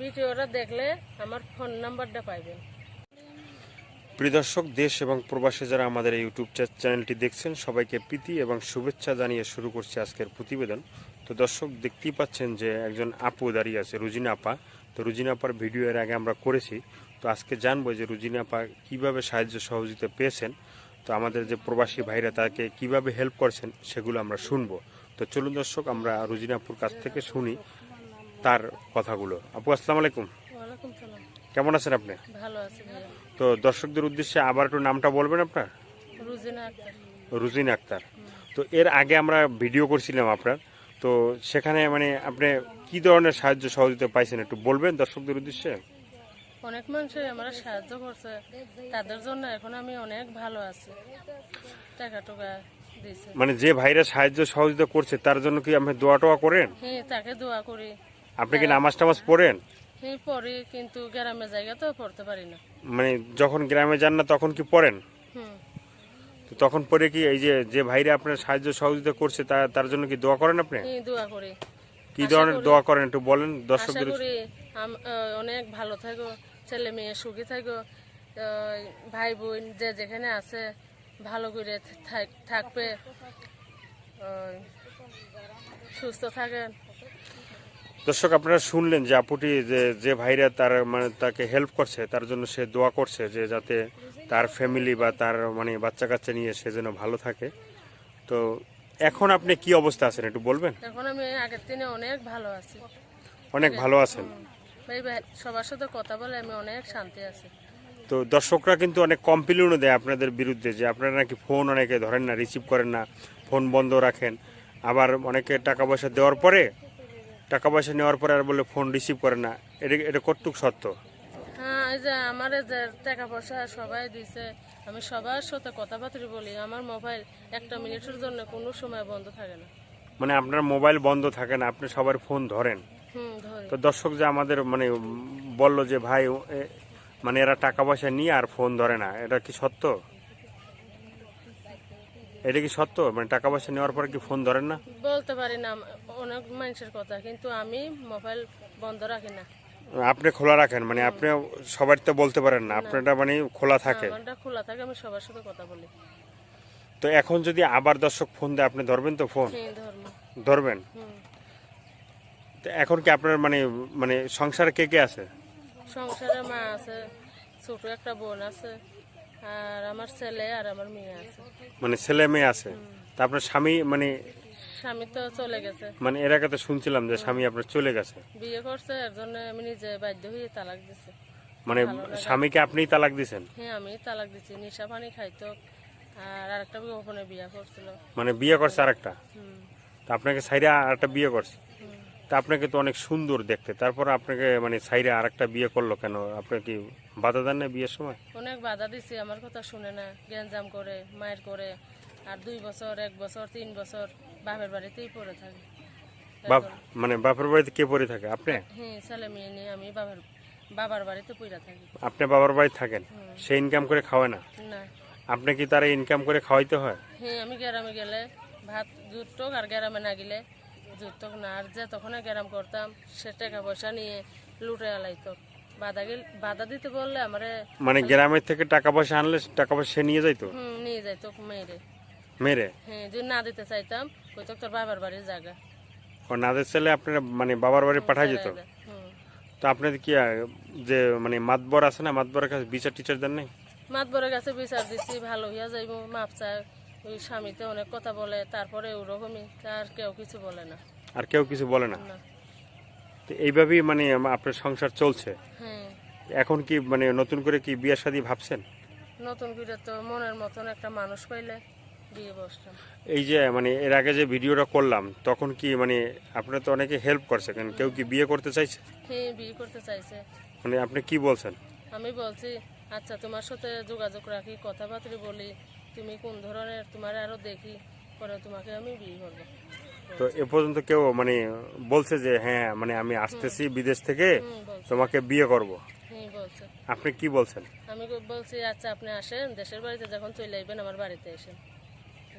ভিডিওটা দেখলে আমার ফোন নাম্বারটা পাইবেন। প্রিয় দর্শক, দেশ এবং প্রবাসে যারা আমাদের এই ইউটিউব চ্যানেলটি দেখছেন সবাইকে প্রীতি এবং শুভেচ্ছা জানিয়ে শুরু করছি আজকের প্রতিবেদন। তো দর্শক, দেখতেই পাচ্ছেন যে একজন আপু দাঁড়িয়ে আছে, রুজিনা আপা। তো রুজিনা আপার ভিডিও এর আগে আমরা করেছি। তো আজকে জানবো যে রুজিনা আপা কীভাবে সাহায্য সহযোগিতা পেয়েছেন, তো আমাদের যে প্রবাসী ভাইরা তাকে কিভাবে হেল্প করছেন সেগুলো আমরা শুনবো। তো চলুন দর্শক, আমরা রুজিনা আপুর কাছ থেকে শুনি তার কথাগুলো। আপু, আসসালামু আলাইকুম। ওয়ালাইকুম সালাম। কেমন আছেন আপনি? ভালো আছি ভাইয়া। তো দর্শকদের উদ্দেশ্যে আবার একটু নামটা বলবেন আপনার? রুজিনা আক্তার। রুজিনা আক্তার। তো এর আগে আমরা ভিডিও করছিলাম আপনার, তো সেখানে মানে আপনি কি ধরনের সাহায্য সহযোগিতা পাইছেন একটু বলবেন দর্শকদের উদ্দেশ্যে? অনেক মানুষই আমার সাহায্য করছে, তাদের জন্য এখন আমি অনেক ভালো আছি। টাকা টাকা দিয়েছে। মানে যে ভাইরা সাহায্য সহযোগিতা করছে তার জন্য কি আপনি দোয়া টোয়া করেন? হ্যাঁ, তাকে দোয়া করি। আপনি কি নামাজ টামাজ পড়েন? হ্যাঁ, পড়ি, কিন্তু গ্রামের জায়গা তো পড়তে পারি না। মানে যখন গ্রামে যান না তখন কি পড়েন? হুম। তো তখন পরে কি এই যে যে ভাইরা আপনার সাহায্য সহযোগিতা করছে তার জন্য কি দোয়া করেন আপনি? হ্যাঁ, দোয়া করি। কি ধরনের দোয়া করেন একটু বলেন আশা দর্শকদের? করি অনেক ভালো থাকো, ছেলে মেয়ে সুখী থাকো, ভাই বোন যে যেখানে আছে ভালো করে থাকবে, সুস্থ থাকেন। দর্শক, আপনারা শুনলেন যে আপুটি যে ভাইরা তার মানে তাকে হেল্প করছে তার জন্য সে দোয়া করছে যে যাতে তার ফ্যামিলি বা তার মানে বাচ্চা কাচ্চা নিয়ে সে যেন ভালো থাকে। তো এখন আপনি কি অবস্থা আছেন একটু বলবেন? এখন আমি আগের দিনে অনেক ভালো আছি। অনেক ভালো আছেন। ভাই সবার সাথে কথা বলে আমি অনেক শান্তি আছি। তো দর্শকরা কিন্তু অনেক কমপ্লেনও দেয় আপনাদের বিরুদ্ধে যে আপনারা নাকি ফোন অনেকে ধরেন না, রিসিভ করেন না, ফোন বন্ধ রাখেন। আবার অনেকে টাকা পয়সা দেওয়ার পরে, টাকা পয়সা নেওয়ার পরে আর বলে ফোন রিসিভ করে না। এটা কতটুকু সত্য? হ্যাঁ, এই যে আমার যে টাকা পয়সা সবাই দিছে, আমি সবার সাথে কথাবার্তা বলি। আমার মোবাইল একটা মিনিটের জন্য কোনো সময় বন্ধ থাকে না। মানে আপনার মোবাইল বন্ধ থাকে না, আপনি সবার ফোন ধরেন? ধরি। তো দর্শক যে আমাদের মানে বলল যে ভাই মানে এরা টাকা পয়সা নিয়ে আর ফোন ধরে না, এটা কি সত্য? এটা কি সত্য মানে টাকা পয়সা নেওয়ার পরে কি ফোন ধরেন না? বলতে পারি না অনেক মানুষের কথা, কিন্তু আমি মোবাইল বন্ধ রাখি না। আপনি খোলা রাখেন, মানে আপনি সবার তো বলতে পারেন না, আপনারটা মানে খোলা থাকে? আমারটা খোলা থাকে, আমি সবার সাথে কথা বলি। তো এখন যদি আবার দর্শক ফোন দেয় আপনি ধরবেন তো ফোন? ধরবেন? তো এখন কি আপনার মানে মানে সংসারে কে কে আছে? সংসারে মা আছে, ছোট একটা বোন আছে, আর আমার ছেলে আর আমার মেয়ে আছে। মানে ছেলে মেয়ে আছে। তা আপনার স্বামী মানে? স্বামী তো চলে গেছে। মানে এর আগে তো শুনছিলাম যে স্বামী আপনার চলে গেছে। বিয়ে করছে, এর জন্য আমি নিজে বাধ্য হয়ে তালাক দিছি। মানে স্বামীকে আপনিই তালাক দিছেন? হ্যাঁ, আমি তালাক দিছি। নেশা পানি খাইতো, আর আরেকটা ওখানে বিয়ে করছিল। মানে বিয়ে করছে আরেকটা? তা আপনাকে সাইরা আরেকটা বিয়ে করছে? তা আপনাকে তো অনেক সুন্দর দেখতে, তারপর আপনাকে মানে সাইরা আরেকটা বিয়ে করলো কেন? আপনি কি বাধা দেন না বিয়ের সময়? অনেক বাধা দিছি, আমার কথা শুনে না, গ্যাঞ্জাম করে, মায়ের করে। আর 2 বছর, 1 বছর, 3 বছর বাপের বাড়িতেই পড়ে থাকে। মানে বাপের বাড়িতে কে পড়ে থাকে? আপনি? হ্যাঁ, ছেলে মেয়ে নিয়ে আমি বাবার বাড়িতে পড়ে থাকি। আপনি বাবার বাড়িতে থাকেন? সে ইনকাম করে খাওয়ায় না? না। আপনি কি তারা ইনকাম করে খাওয়াইতে হয়? হ্যাঁ, আমি গ্রামে গেলে ভাত জুটক, আর গ্রামে না গেলে জুটক না। আর যে তখন গ্রাম করতাম সে টাকা পয়সা নিয়ে লুটে আলাইতো। বাধা দিতে বললে আমারে মানে গ্রামের থেকে টাকা পয়সা আনলে টাকা পয়সা সে নিয়ে যাইতো? নিয়ে যাইতো মেরে। মেরে? হ্যাঁ, যদি না দিতে চাইতাম কইতো তোর বাবার বাড়ির জায়গা। ও নাদের ছেলে আপনার মানে বাবার বাড়ি পাঠাই যেত? তো আপনাদের কি যে মানে মাতবর আছে না, মাতবরের কাছে বিচার টিচার দেন নাই? মাতবরের কাছে বিচার দিচ্ছি, ভালো হইয়া যাইব, মাপ চায়। ওই স্বামীতে অনেক কথা বলে, তারপরে ওরকমই, আর কেউ কিছু বলে না। আর কেউ কিছু বলে না? তো এইভাবেই মানে আপনার সংসার চলছে? হ্যাঁ। এখন কি মানে নতুন করে কি বিয়ে শাদী ভাবছেন? নতুন করে তো মনের মতন একটা মানুষ পাইলে বিয়ে বসলাম। এই যে মানে এর আগে যে ভিডিওটা করলাম তখন কি মানে আপনারা তো অনেকে হেল্প করছে, কেন কেউ কি বিয়ে করতে চাইছে? হ্যাঁ, বিয়ে করতে চাইছে। মানে আপনি কি বলছেন? আমি বলছি আচ্ছা তোমার সাথে যোগাযোগ রাখি, কথাবার্তা বলি, তুমি কোন ধরনের, তোমার আরো দেখি, পরে তোমাকে আমি বিয়ে করবো। তো এ পর্যন্ত কেউ মানে বলছে যে হ্যাঁ মানে আমি আসতেছি বিদেশ থেকে, তোমাকে বিয়ে করব? হ্যাঁ, বলছে। আপনি কি বলছেন? আমি বলছি আচ্ছা আপনি আসেন, দেশের বাড়িতে যখন চলে আসবেন আমার বাড়িতে এসেন।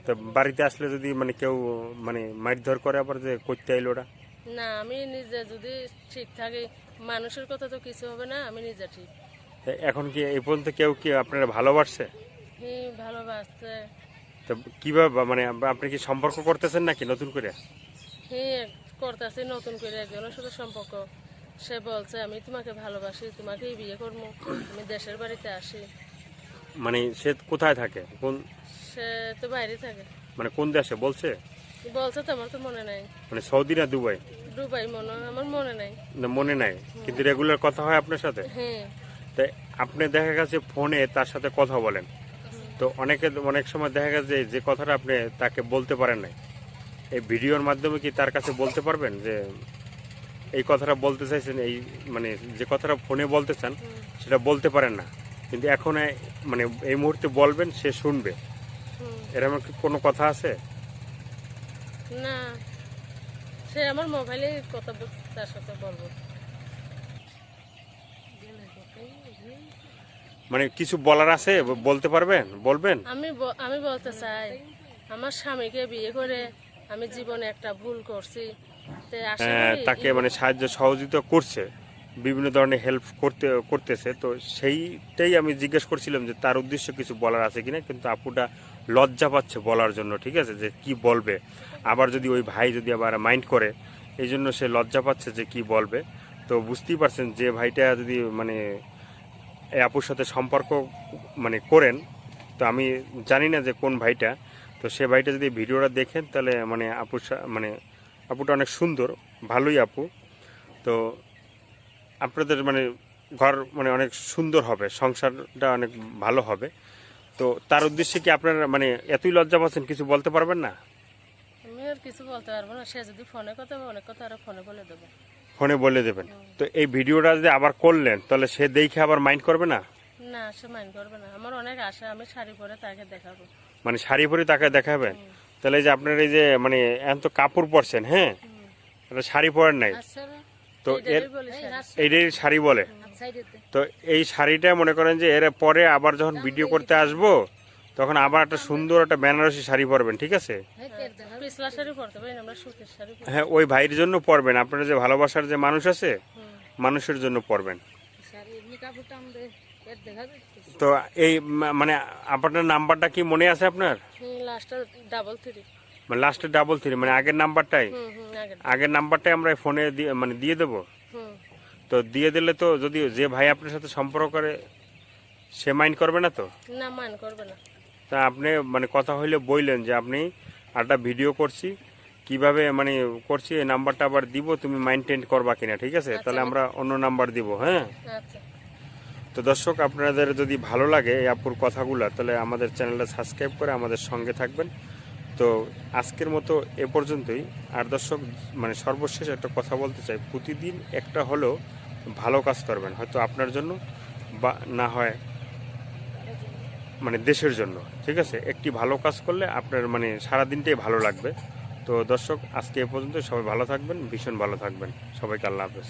তো বাড়িতে আসলে যদি মানে কেউ মানে মারধর করে আবার যে করতে আইলো ওরা? না, আমি নিজে যদি ঠিক থাকি মানুষের কথা তো কিছু হবে না, আমি নিজে ঠিক। এখন কি এই পর্যন্ত কেউ কি আপনারা ভালোবাসছে? হ্যাঁ, ভালোবাসছে। তো কিভাবে মানে আপনি কি সম্পর্ক করতেছেন নাকি নতুন করে? হ্যাঁ, করতেছি নতুন করে একজনের সাথে সম্পর্ক। সে বলছে আমি তোমাকে ভালোবাসি, তোমাকেই বিয়ে করবো, আমি দেশের বাড়িতে আসি। মানে সে কোথায় থাকে, কোন সে তো বাইরে থাকে। মানে কোন দেশে বলছে? বলছে তো, আমার তো মনে নাই। মানে সৌদি না দুবাই? দুবাই মনে হয়, আমার মনে নাই। না মনে নাই, কিন্তু রেগুলার কথা হয় আপনার সাথে? হ্যাঁ। তাই আপনি দেখা গেছে ফোনে তার সাথে কথা বলেন, তো অনেক সময় দেখা গেছে যে কথাটা আপনি তাকে বলতে পারেন নাই, এই ভিডিওর মাধ্যমে কি তার কাছে বলতে পারবেন যে এই কথাটা বলতে চাইছেন, এই মানে যে কথাটা ফোনে বলতে চান সেটা বলতে পারেন না, কিন্তু এখন মানে এই মুহূর্তে বলবেন, সে শুনবে, এরকম কি কোনো কথা আছে? না, সে আমার মোবাইলে কথা তার সাথে বলবো। মানে কিছু বলার আছে, বলতে পারবেন, বলবেন? আমি বলতে চাই, আমার স্বামীকে বিয়ে করে আমি জীবনে একটা ভুল করছি। তে আশা করি তাকে মানে সাহায্য সহযোগিতা করছে, বিভিন্ন ধরনের হেল্প করতেছে, তো সেইটাই আমি জিজ্ঞেস করছিলাম যে তার উদ্দেশ্য কিছু বলার আছে কিনা, কিন্তু আপুটা লজ্জা পাচ্ছে বলার জন্য, ঠিক আছে, যে কি বলবে, আবার যদি ওই ভাই যদি আবার মাইন্ড করে, এই জন্য সে লজ্জা পাচ্ছে যে কি বলবে। তো বুঝতেই পারছেন যে ভাইটা যদি মানে এই আপুর সাথে সম্পর্ক মানে করেন, তো আমি জানি না যে কোন ভাইটা, তো সে ভাইটা যদি ভিডিওটা দেখেন তাহলে মানে মানে আপুটা অনেক সুন্দর, ভালোই আপু, তো আপনাদের মানে ঘর মানে অনেক সুন্দর হবে, সংসারটা অনেক ভালো হবে। তো তার উদ্দেশ্যে কি আপনার মানে এতই লজ্জা পাচ্ছেন, কিছু বলতে পারবেন না? আমি আর কিছু বলতে পারবো না। সে যদি ফোনে কথা বলে, অনেক কথা আরো ফোনে বলে দেবো। ফোনে বলে দেবেন। তো এই ভিডিওটা যদি আবার করলেন তাহলে সে দেখে আবার মাইন্ড করবে না? না, সে মাইন্ড করবে না। আমার অনেক আশা, আমি শাড়ি পরে তাকে দেখাবো। মানে শাড়ি পরে তাকে দেখাবেন? তাহলে এই যে আপনার এই যে মানে এখন তো কাপড় পরছেন, হ্যাঁ, এটা শাড়ি পরেন নাই, তো এইটাই বলি শাড়ি। এইটাই শাড়ি বলে। তো এই শাড়িটা মনে করেন যে এর পরে আবার যখন ভিডিও করতে আসবো তখন আবার একটা সুন্দর একটা বেনারসি শাড়ি পরবেন, ঠিক আছে? পিছলা শাড়ি পরতে পারি না, আমরা সুতির শাড়ি পরি। হ্যাঁ, ওই ভাইয়ের জন্য পরবেন, আপনার যে ভালোবাসার যে মানুষ আছে মানুষের জন্য পরবেন। তো এই মানে আপনার নাম্বারটা কি মনে আছে আপনার? লাস্টটা 33। মানে লাস্টে 33, মানে আগের নাম্বারটাই? আগের নাম্বারটাই আমরা ফোনে মানে দিয়ে দেবো। তো দিয়ে দিলে তো যদি যে ভাই আপনার সাথে সম্পর্ক করে সে মাইন্ড করবে না তো? না, মাইন্ড করবে না। তা আপনি মানে কথা হইলে বললেন যে আপনি একটা ভিডিও করছি, কিভাবে মানে করছি, এই নাম্বারটা আবার দিব, তুমি মাইন্টেন করবা কিনা, ঠিক আছে? তাহলে আমরা অন্য নাম্বার দিব, হ্যাঁ। আচ্ছা। তো দর্শক, আপনাদের যদি ভালো লাগে এই আপুর কথাগুলো, তাহলে আমাদের চ্যানেলটা সাবস্ক্রাইব করে আমাদের সঙ্গে থাকবেন। তো আজকের মতো এ পর্যন্তই। আর দর্শক, মানে সর্বশেষ একটা কথা বলতে চাই, প্রতিদিন একটা হলেও ভালো কাজ করবেন, হয়তো আপনার জন্য বা না হয় মানে দেশের জন্য, ঠিক আছে? একটি ভালো কাজ করলে আপনার মানে সারা দিনটাই ভালো লাগবে। তো দর্শক, আজকে এ পর্যন্ত, সবাই ভালো থাকবেন, ভীষণ ভালো থাকবেন, সবাইকে আল্লাহ হাফেজ।